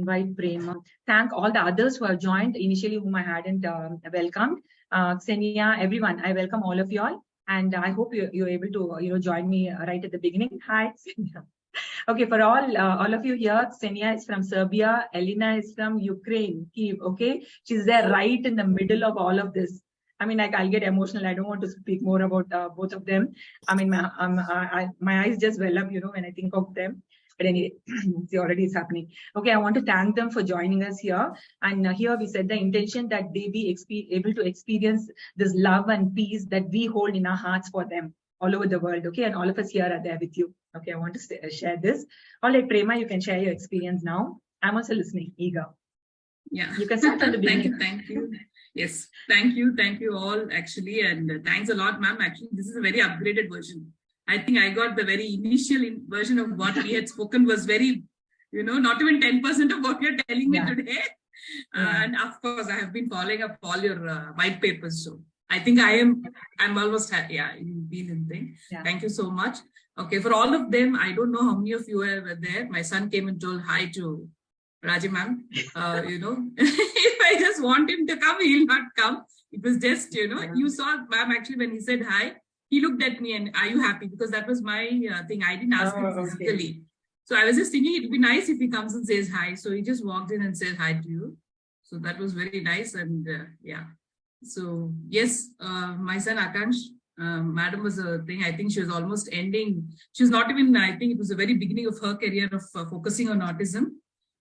invite Prema. Thank all the others who have joined initially, whom I hadn't welcomed. Xenia, everyone, I welcome all of you all. And I hope you're able to join me right at the beginning. Hi, Xenia. Okay, for all of you here, Xenia is from Serbia. Elena is from Ukraine, Kyiv. Okay, she's there right in the middle of all of this. I mean, like, I'll get emotional. I don't want to speak more about both of them. I mean, my eyes just well up, when I think of them. But anyway, see, already it's happening. Okay, I want to thank them for joining us here. And here we said the intention that they be able to experience this love and peace that we hold in our hearts for them all over the world. Okay, and all of us here are there with you. Okay, I want to share this. All right, Prema, you can share your experience now. I'm also listening, eager. Yeah, you can start from the beginning. Thank you. Yes, thank you all actually, and thanks a lot, ma'am. Actually, this is a very upgraded version. I think I got the very initial version of what we had spoken was very, not even 10% of what you're telling me today. And of course, I have been following up all your white papers. So I think I'm almost, in thing. Yeah. Thank you so much. Okay, for all of them, I don't know how many of you were there. My son came and told hi to Raji ma'am. If I just want him to come, he'll not come. It was just, you saw ma'am actually when he said hi, he looked at me and, are you happy? Because that was my thing. I didn't ask him physically. Okay. So I was just thinking it'd be nice if he comes and says hi. So he just walked in and said hi to you. So that was very nice. And so yes, my son Akansh, madam was a thing. I think she was almost ending. She was not even, I think it was the very beginning of her career of focusing on autism.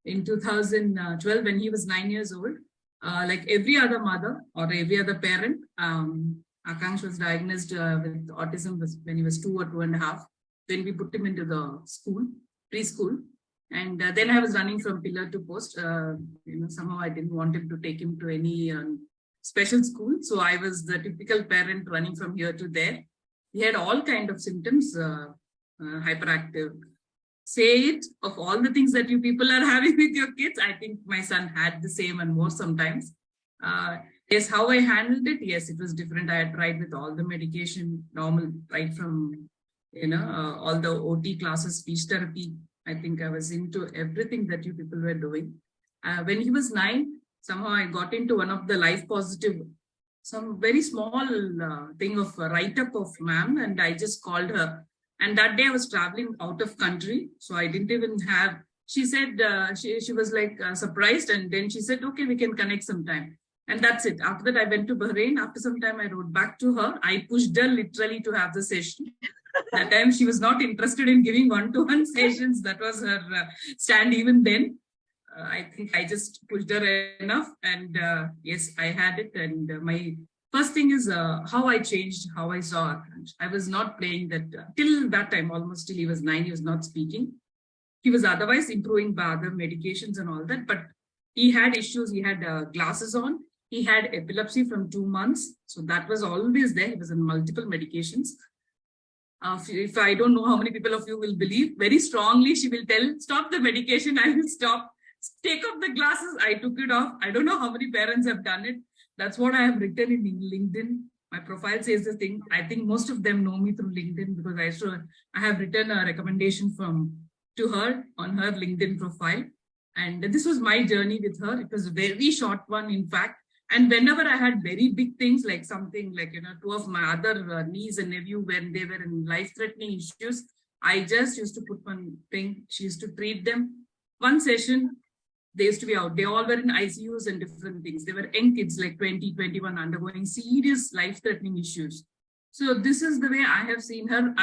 In 2012, when he was 9 years old, like every other mother or every other parent, Akansh was diagnosed with autism when he was 2 or 2.5. Then we put him into the preschool. And then I was running from pillar to post. Somehow I didn't want him to take him to any special school. So I was the typical parent running from here to there. He had all kinds of symptoms, hyperactive. Say it, of all the things that you people are having with your kids, I think my son had the same and more sometimes. Yes, how I handled it, yes, it was different. I had tried with all the medication, normal, right from, all the OT classes, speech therapy. I think I was into everything that you people were doing. When he was 9, somehow I got into one of the life positive, some very small thing of a write-up of ma'am, and I just called her. And that day I was traveling out of country. So I didn't even have, she said, she was like surprised. And then she said, okay, we can connect sometime. And that's it. After that, I went to Bahrain. After some time, I wrote back to her. I pushed her literally to have the session. That time, she was not interested in giving one-to-one sessions. That was her stand even then. I think I just pushed her enough. And yes, I had it. And my first thing is how I changed, how I saw Akansh. I was not playing that till that time, almost till he was 9, he was not speaking. He was otherwise improving by other medications and all that. But he had issues. He had glasses on. He had epilepsy from 2 months. So that was always there. He was on multiple medications. If I don't know how many people of you will believe, very strongly, she will tell, stop the medication. I will stop. Take off the glasses. I took it off. I don't know how many parents have done it. That's what I have written in LinkedIn. My profile says the thing. I think most of them know me through LinkedIn because I have written a recommendation to her on her LinkedIn profile. And this was my journey with her. It was a very short one, in fact. And whenever I had very big things, like something like, 2 of my other niece and nephew, when they were in life-threatening issues, I just used to put one thing. She used to treat them. One session, they used to be out. They all were in ICUs and different things. They were young kids, like 20, 21, undergoing serious life-threatening issues. So this is the way I have seen her.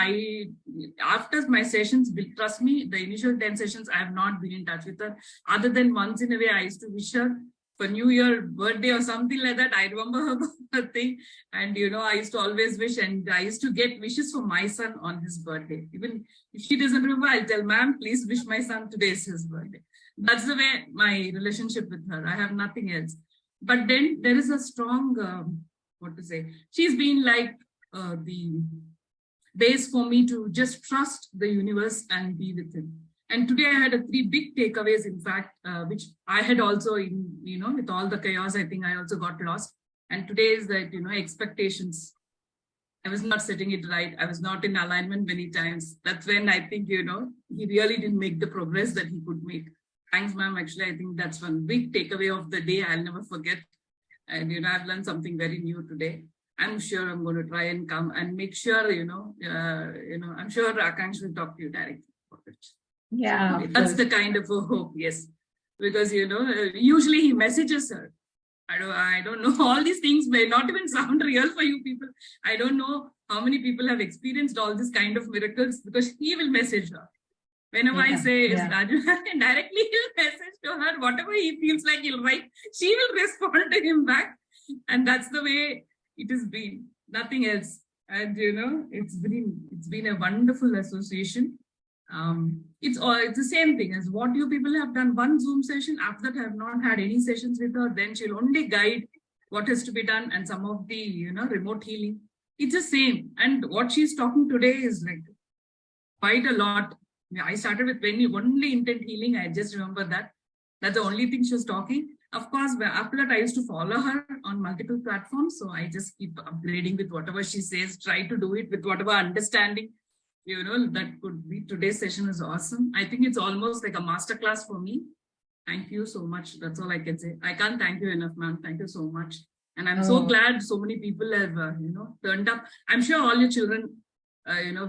After my sessions, trust me, the initial 10 sessions, I have not been in touch with her. Other than once in a way, I used to wish her for New Year, birthday or something like that. I remember her thing. And, I used to always wish, and I used to get wishes for my son on his birthday. Even if she doesn't remember, I'll tell, ma'am, please wish my son today is his birthday. That's the way my relationship with her. I have nothing else. But then there is a strong, she's been like the base for me to just trust the universe and be with him. And today I had 3 big takeaways, in fact, which I had also, with all the chaos, I think I also got lost. And today is that, expectations. I was not setting it right. I was not in alignment many times. That's when I think, he really didn't make the progress that he could make. Thanks, ma'am. Actually, I think that's one big takeaway of the day. I'll never forget. And, I've learned something very new today. I'm sure I'm going to try and come and make sure, I'm sure Akansh will talk to you directly about it. Yeah. So that's the kind of a hope, yes. Because, usually he messages her. I don't know. All these things may not even sound real for you people. I don't know how many people have experienced all this kind of miracles, because he will message her. Whenever I say it's Raju, directly he'll message to her, whatever he feels like he'll write, she will respond to him back. And that's the way it has been, nothing else. And it's been a wonderful association. It's the same thing as what you people have done. One Zoom session. After that, I have not had any sessions with her. Then she'll only guide what has to be done and some of the remote healing. It's the same. And what she's talking today is like quite a lot. I started with only intent healing. I just remember that. That's the only thing she was talking. Of course, after that, I used to follow her on multiple platforms. So I just keep upgrading with whatever she says, try to do it with whatever understanding, that could be. Today's session is awesome. I think it's almost like a masterclass for me. Thank you so much. That's all I can say. I can't thank you enough, ma'am. Thank you so much. And I'm so glad so many people have, turned up. I'm sure all your children,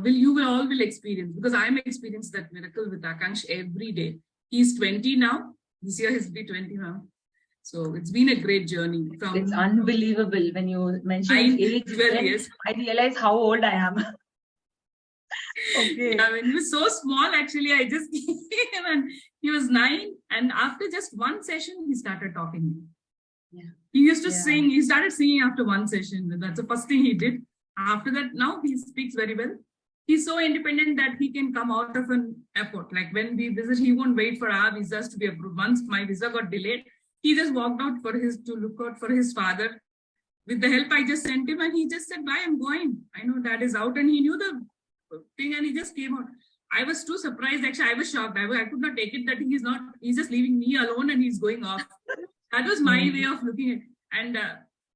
you will all experience, because I'm experiencing that miracle with Akansh every day. He's 20 now. This year he'll be 20 now. So it's been a great journey. It's unbelievable when you mention his age. Yes. I realize how old I am. Okay. Yeah, when he was so small, actually, I just came and he was 9. And after just one session, he started talking. Yeah. He used to sing. He started singing after one session. That's the first thing he did. After that, now he speaks very well. He's so independent that he can come out of an airport. Like when we visit, he won't wait for our visas to be approved. Once my visa got delayed, he just walked out to look out for his father. With the help I just sent him, and he just said, "Bye, I'm going. I know Dad is out," and he knew the thing, and he just came out. I was too surprised. Actually, I was shocked. I could not take it that he's just leaving me alone and he's going off. That was my way of looking at it. And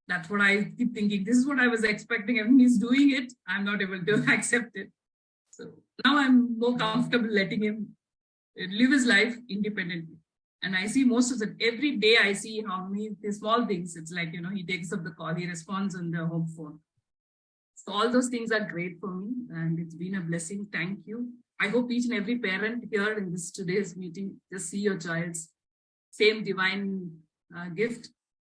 that's what I keep thinking. This is what I was expecting. And he's doing it. I'm not able to accept it. So now I'm more comfortable letting him live his life independently. And I see most of it. Every day I see how many small things. It's like, he takes up the call. He responds on the home phone. So all those things are great for me. And it's been a blessing. Thank you. I hope each and every parent here in today's meeting just see your child's same divine gift,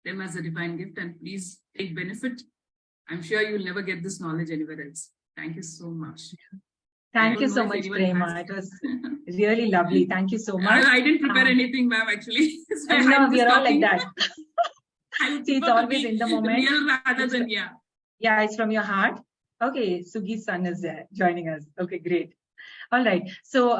them as a divine gift, and please take benefit. I'm sure you'll never get this knowledge anywhere else. Thank you so much. Thank you so much, Prema. It was really lovely. Thank you so much. I didn't prepare anything, ma'am, actually. So no, we are all like that. See, it's always in the moment. Real rather than, Yeah, it's from your heart. Okay, Sugi's son is there joining us. Okay, great. All right. So